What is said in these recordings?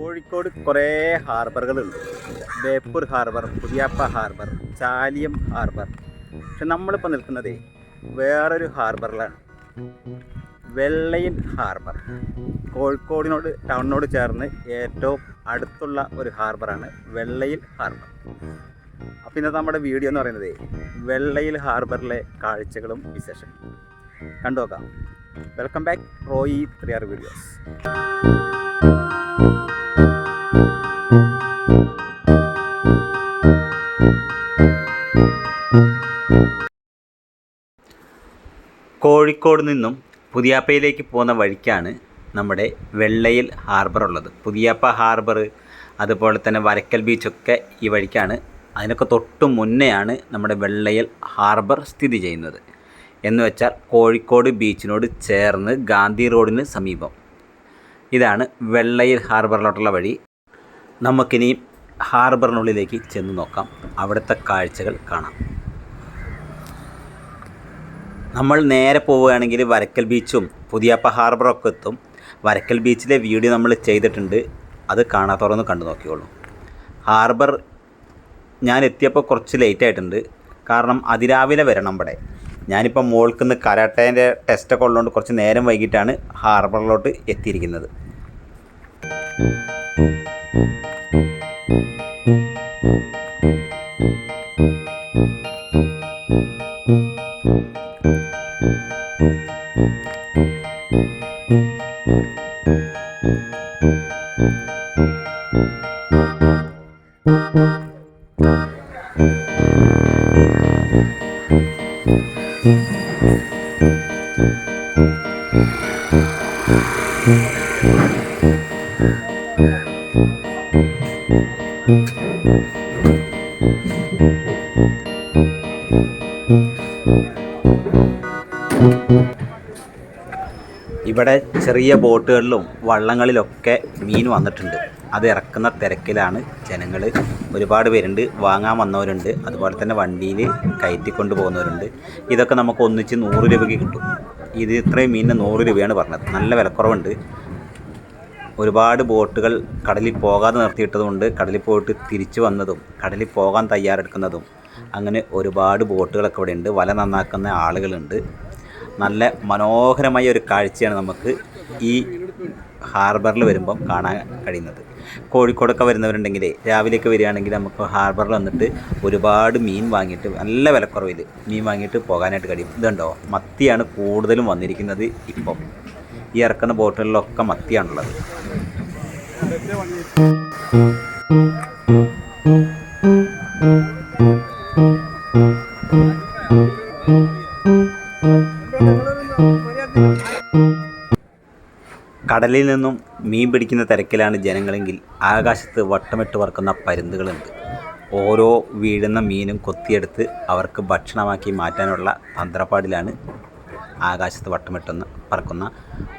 കോഴിക്കോട് കുറേ ഹാർബറുകളുണ്ട്. Beypore harbour, Puthiyappa harbour, Chaliyam harbour. പക്ഷെ നമ്മളിപ്പോൾ നിൽക്കുന്നത് വേറൊരു ഹാർബറിലാണ്. വെള്ളയിൽ ഹാർബർ. കോഴിക്കോടിനോട് ടൗണിനോട് ചേർന്ന് ഏറ്റവും അടുത്തുള്ള ഒരു ഹാർബറാണ് വെള്ളയിൽ ഹാർബർ. അപ്പോൾ ഇന്നത്തെ നമ്മുടെ വീഡിയോ എന്ന് പറയുന്നത് വെള്ളയിൽ ഹാർബറിലെ കാഴ്ചകളും വിശേഷങ്ങളും കണ്ടുനോക്കാം. Welcome back Roy 3R videos. Kozhikode നിന്നും പുതിയാപ്പയിലേക്ക് പോകുന്ന വഴിക്കാണ് നമ്മുടെ വെള്ളയിൽ ഹാർബർ ഉള്ളത്. പുതിയാപ്പ ഹാർബർ, അതുപോലെ തന്നെ വരക്കൽ ബീച്ചൊക്കെ ഈ വഴിക്കാണ്. അതിനൊക്കെ തൊട്ട് മുന്നെയാണ് നമ്മുടെ വെള്ളയിൽ ഹാർബർ സ്ഥിതി ചെയ്യുന്നത്. എന്ന് വെച്ചാൽ കോഴിക്കോട് ബീച്ചിനോട് ചേർന്ന് ഗാന്ധി റോഡിന് സമീപം. ഇതാണ് വെള്ളയിൽ ഹാർബറിലോട്ടുള്ള വഴി. നമുക്കിനി ഹാർബറിനുള്ളിലേക്ക് ചെന്ന് നോക്കാം, അവിടുത്തെ കാഴ്ചകൾ കാണാം. നമ്മൾ നേരെ പോവുകയാണെങ്കിൽ വരക്കൽ ബീച്ചും പുതിയാപ്പ ഹാർബറൊക്കെ എത്തും. വരക്കൽ ബീച്ചിലെ വീഡിയോ നമ്മൾ ചെയ്തിട്ടുണ്ട്, അത് കാണാത്തവരൊന്ന് കണ്ടു നോക്കിയോളൂ. ഹാർബർ ഞാൻ എത്തിയപ്പോൾ കുറച്ച് ലേറ്റ് ആയിട്ടുണ്ട്, കാരണം അതിരാവിലെ വരണം ഇവിടെ. ഞാനിപ്പോൾ മോൾക്ക് നിന്ന് കരാട്ടേൻ്റെ ടെസ്റ്റൊക്കെ ഉള്ളതുകൊണ്ട് കുറച്ച് നേരം വൈകിട്ടാണ് ഹാർബറിലോട്ട് എത്തിയിരിക്കുന്നത്. ഇവിടെ ചെറിയ ബോട്ടുകളിലും വള്ളങ്ങളിലൊക്കെ മീൻ വന്നിട്ടുണ്ട്. അത് ഇറക്കുന്ന തിരക്കിലാണ് ജനങ്ങൾ. ഒരുപാട് പേരുണ്ട്, വാങ്ങാൻ വന്നവരുണ്ട്, അതുപോലെ തന്നെ വണ്ടിയിൽ കയറ്റിക്കൊണ്ട് പോകുന്നവരുണ്ട്. ഇതൊക്കെ നമുക്ക് ഒന്നിച്ച് 100 രൂപയ്ക്ക് കിട്ടും. ഇത് ഇത്രയും മീനിന് 100 രൂപയാണ് പറഞ്ഞത്. നല്ല വിലക്കുറവുണ്ട്. ഒരുപാട് ബോട്ടുകൾ കടലിൽ പോകാതെ നിർത്തിയിട്ടതുകൊണ്ട് കടലിൽ പോയിട്ട് തിരിച്ചു വന്നതും കടലിൽ പോകാൻ തയ്യാറെടുക്കുന്നതും അങ്ങനെ ഒരുപാട് ബോട്ടുകളൊക്കെ ഇവിടെ ഉണ്ട്. വല നന്നാക്കുന്ന ആളുകളുണ്ട്. നല്ല മനോഹരമായ ഒരു കാഴ്ചയാണ് നമുക്ക് ഈ ഹാർബറിൽ വരുമ്പം കാണാൻ കഴിയുന്നത്. കോഴിക്കോടൊക്കെ വരുന്നവരുണ്ടെങ്കിൽ രാവിലെയൊക്കെ വരികയാണെങ്കിൽ നമുക്ക് ഹാർബറിൽ വന്നിട്ട് ഒരുപാട് മീൻ വാങ്ങിയിട്ട് നല്ല വിലക്കുറവിൽ മീൻ വാങ്ങിയിട്ട് പോകാനായിട്ട് കഴിയും. ഇതുണ്ടോ, മത്തിയാണ് കൂടുതലും വന്നിരിക്കുന്നത്. ഇപ്പം ഈ ഇറക്കുന്ന ബോട്ടുകളിലൊക്കെ മത്തിയാണുള്ളത്. കടലിൽ നിന്നും മീൻ പിടിക്കുന്ന തിരക്കിലാണ് ജനങ്ങളെങ്കിൽ ആകാശത്ത് വട്ടമിട്ട് പറക്കുന്ന പരുന്തുകളുണ്ട്. ഓരോ വീഴുന്ന മീനും കൊത്തിയെടുത്ത് അവർക്ക് ഭക്ഷണമാക്കി മാറ്റാനുള്ള തന്ത്രപ്പാടിലാണ് ആകാശത്ത് വട്ടമിട്ടെന്ന് പറക്കുന്ന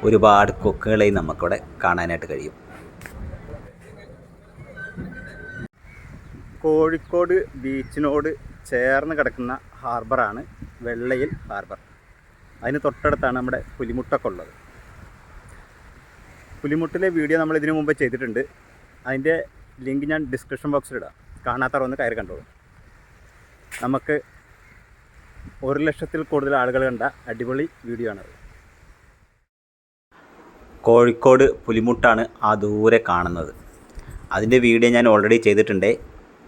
ഒരുപാട് കൊക്കുകളെയും നമുക്കിവിടെ കാണാനായിട്ട് കഴിയും. കോഴിക്കോട് ബീച്ചിനോട് ചേർന്ന് കിടക്കുന്ന ഹാർബറാണ് വെള്ളയിൽ ഹാർബർ. അതിന് തൊട്ടടുത്താണ് നമ്മുടെ പുലിമുട്ടൊക്കെ ഉള്ളത്. പുലിമുട്ടിലെ വീഡിയോ നമ്മൾ ഇതിനു മുമ്പ് ചെയ്തിട്ടുണ്ട്. അതിൻ്റെ ലിങ്ക് ഞാൻ ഡിസ്ക്രിപ്ഷൻ ബോക്സിലിടാം. കാണാത്തവർ ഒന്ന് കയറി കണ്ടോളൂ. നമുക്ക് 1 ലക്ഷത്തിൽ കൂടുതൽ ആളുകൾ കണ്ട അടിപൊളി വീഡിയോ ആണത്. കോഴിക്കോട് പുലിമുട്ടാണ് ആ ദൂരെ കാണുന്നത്. അതിൻ്റെ വീഡിയോ ഞാൻ ഓൾറെഡി ചെയ്തിട്ടുണ്ട്.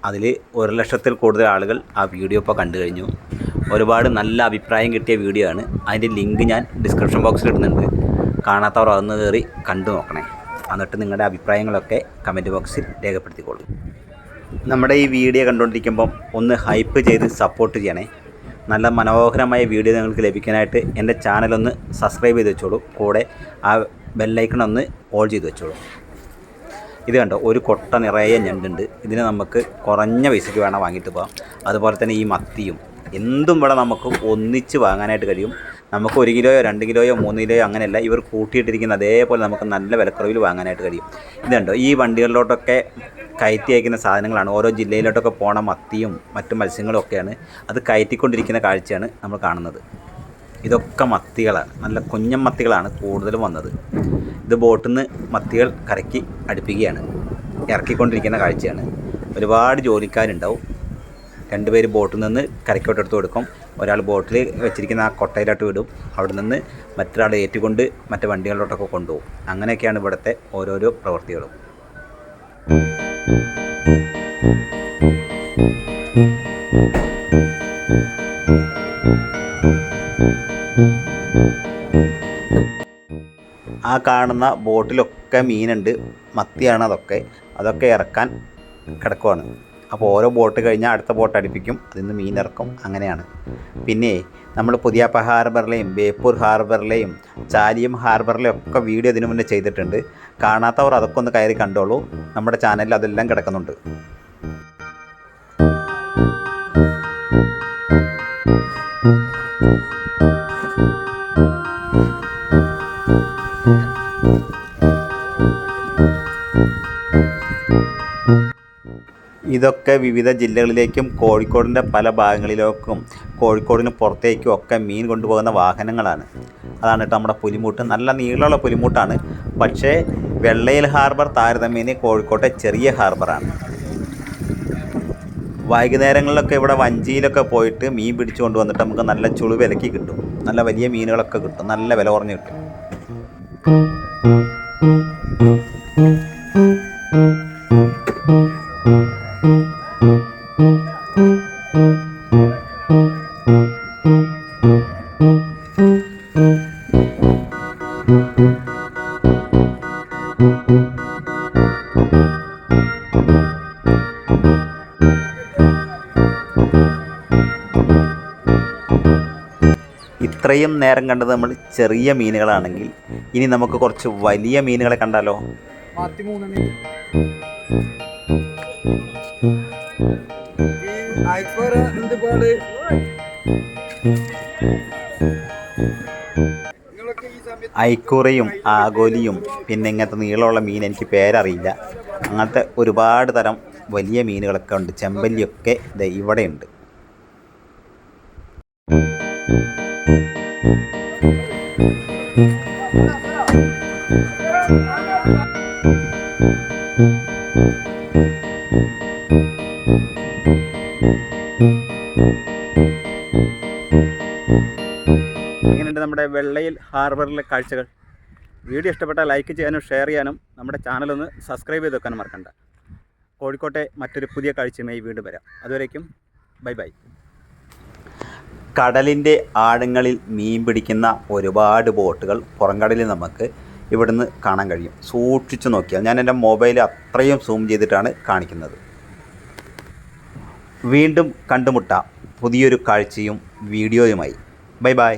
അതിൽ 1 ലക്ഷത്തിൽ കൂടുതൽ ആളുകൾ ആ വീഡിയോ ഇപ്പോൾ കണ്ടു കഴിഞ്ഞു. ഒരുപാട് നല്ല അഭിപ്രായം കിട്ടിയ വീഡിയോ ആണ്. അതിൻ്റെ ലിങ്ക് ഞാൻ ഡിസ്ക്രിപ്ഷൻ ബോക്സിൽ ഇടുന്നുണ്ട്. കാണാത്തവർ അതൊന്ന് കയറി കണ്ടു നോക്കണേ. എന്നിട്ട് നിങ്ങളുടെ അഭിപ്രായങ്ങളൊക്കെ കമൻറ്റ് ബോക്സിൽ രേഖപ്പെടുത്തിക്കോളൂ. നമ്മുടെ ഈ വീഡിയോ കണ്ടുകൊണ്ടിരിക്കുമ്പം ഒന്ന് ഹൈപ്പ് ചെയ്ത് സപ്പോർട്ട് ചെയ്യണേ. നല്ല മനോഹരമായ വീഡിയോ നിങ്ങൾക്ക് ലഭിക്കാനായിട്ട് എൻ്റെ ചാനലൊന്ന് സബ്സ്ക്രൈബ് ചെയ്ത് വെച്ചോളൂ. കൂടെ ആ ബെല്ലൈക്കണൊന്ന് ഓൾ ചെയ്ത് വെച്ചോളൂ. ഇത് കണ്ടോ, ഒരു കൊട്ട നിറയെ ഞണ്ടുണ്ട്. ഇതിന് നമുക്ക് കുറഞ്ഞ പൈസയ്ക്ക് വേണം വാങ്ങിയിട്ട് പോകാം. അതുപോലെ തന്നെ ഈ മത്തിയും എന്തും ഇവിടെ നമുക്ക് ഒന്നിച്ച് വാങ്ങാനായിട്ട് കഴിയും. നമുക്ക് 1 കിലോയോ 2 കിലോയോ 3 കിലോയോ അങ്ങനെയല്ല, ഇവർ കൂട്ടിയിട്ടിരിക്കുന്ന അതേപോലെ നമുക്ക് നല്ല വിലക്കുറവിൽ വാങ്ങാനായിട്ട് കഴിയും. ഇതുണ്ടോ, ഈ വണ്ടികളിലോട്ടൊക്കെ കയറ്റി അയക്കുന്ന സാധനങ്ങളാണ്. ഓരോ ജില്ലയിലോട്ടൊക്കെ പോണ മത്തിയും മറ്റു മത്സ്യങ്ങളും ഒക്കെയാണ്. അത് കയറ്റിക്കൊണ്ടിരിക്കുന്ന കാഴ്ചയാണ് നമ്മൾ കാണുന്നത്. ഇതൊക്കെ മത്തികളാണ്, നല്ല കുഞ്ഞൻ മത്തികളാണ് കൂടുതലും വന്നത്. ഇത് ബോട്ടിൽ നിന്ന് മത്തികൾ കരയ്ക്ക് അടുപ്പിക്കുകയാണ്, ഇറക്കിക്കൊണ്ടിരിക്കുന്ന കാഴ്ചയാണ്. ഒരുപാട് ജോലിക്കാരുണ്ടാവും. 2 പേര് ബോട്ടിൽ നിന്ന് കരയ്ക്കോട്ടെടുത്ത് കൊടുക്കും, ഒരാൾ ബോട്ടിൽ വെച്ചിരിക്കുന്ന ആ കൊട്ടയിലോട്ട് വിടും, അവിടെ നിന്ന് മറ്റൊരാൾ ഏറ്റുകൊണ്ട് മറ്റു വണ്ടികളിലോട്ടൊക്കെ കൊണ്ടുപോകും. അങ്ങനെയൊക്കെയാണ് ഇവിടുത്തെ ഓരോരോ പ്രവൃത്തികളും. ആ കാണുന്ന ബോട്ടിലൊക്കെ മീനുണ്ട്, മത്തിയാണ് അതൊക്കെ ഇറക്കാൻ കിടക്കുവാണ്. അപ്പോൾ ഓരോ ബോട്ട് കഴിഞ്ഞാൽ അടുത്ത ബോട്ട് അടുപ്പിക്കും, അതിൽ നിന്ന് മീൻ ഇറക്കും. അങ്ങനെയാണ്. പിന്നെ നമ്മൾ പുതിയാപ്പ ഹാർബറിലെയും ബേപ്പൂർ ഹാർബറിലെയും ചാലിയം ഹാർബറിലെയും ഒക്കെ വീഡിയോ ഇതിനു മുന്നേ ചെയ്തിട്ടുണ്ട്. കാണാത്തവർ അതൊക്കെ ഒന്ന് കയറി കണ്ടോളൂ. നമ്മുടെ ചാനലിൽ അതെല്ലാം കിടക്കുന്നുണ്ട്. ഇതൊക്കെ വിവിധ ജില്ലകളിലേക്കും കോഴിക്കോടിൻ്റെ പല ഭാഗങ്ങളിലേക്കും കോഴിക്കോടിന് പുറത്തേക്കും ഒക്കെ മീൻ കൊണ്ടുപോകുന്ന വാഹനങ്ങളാണ്. അതാണ് കേട്ടോ നമ്മുടെ പുലിമുട്ട്. നല്ല നീളമുള്ള പുലിമുട്ടാണ്. പക്ഷേ വെള്ളയിൽ ഹാർബർ താരതമ്യേന കോഴിക്കോട്ടെ ചെറിയ ഹാർബറാണ്. വൈകുന്നേരങ്ങളിലൊക്കെ ഇവിടെ വഞ്ചിയിലൊക്കെ പോയിട്ട് മീൻ പിടിച്ചു കൊണ്ടുവന്നിട്ട് നമുക്ക് നല്ല ചുളു വിലയ്ക്ക് കിട്ടും. നല്ല വലിയ മീനുകളൊക്കെ കിട്ടും, നല്ല വില കുറഞ്ഞ് കിട്ടും. ഇത്രയും നേരം കണ്ടത് നമ്മൾ ചെറിയ മീനുകളാണെങ്കിൽ ഇനി നമുക്ക് കുറച്ച് വലിയ മീനുകളെ കണ്ടാലോ? ഐക്കൂറയും ആഗോലിയും പിന്നെ ഇങ്ങനത്തെ നീളമുള്ള മീൻ എനിക്ക് പേരറിയില്ല. അങ്ങനത്തെ ഒരുപാട് തരം വലിയ മീനുകളൊക്കെ ഉണ്ട്. ചെമ്പല്ലിയൊക്കെ ഇവിടെയുണ്ട്. എങ്ങനെയുണ്ട് നമ്മുടെ വെള്ളയിൽ ഹാർബറിലെ കാഴ്ചകൾ? വീഡിയോ ഇഷ്ടപ്പെട്ടാൽ ലൈക്ക് ചെയ്യാനും ഷെയർ ചെയ്യാനും നമ്മുടെ ചാനലൊന്ന് സബ്സ്ക്രൈബ് ചെയ്ത് വെക്കാനും മറക്കണ്ട. കോഴിക്കോട്ടെ മറ്റൊരു പുതിയ കാഴ്ചയുമായി വീണ്ടും വരാം. അതുവരേക്കും ബൈ ബൈ. കടലിൻ്റെ ആഴങ്ങളിൽ മീൻ പിടിക്കുന്ന ഒരുപാട് ബോട്ടുകൾ പുറംകടലിൽ നമുക്ക് ഇവിടുന്ന് കാണാൻ കഴിയും. സൂക്ഷിച്ചു നോക്കിയാൽ, ഞാൻ എൻ്റെ മൊബൈൽ അത്രയും സൂം ചെയ്തിട്ടാണ് കാണിക്കുന്നത്. വീണ്ടും കണ്ടുമുട്ടാം പുതിയൊരു കാഴ്ചയും വീഡിയോയുമായി. Bye bye.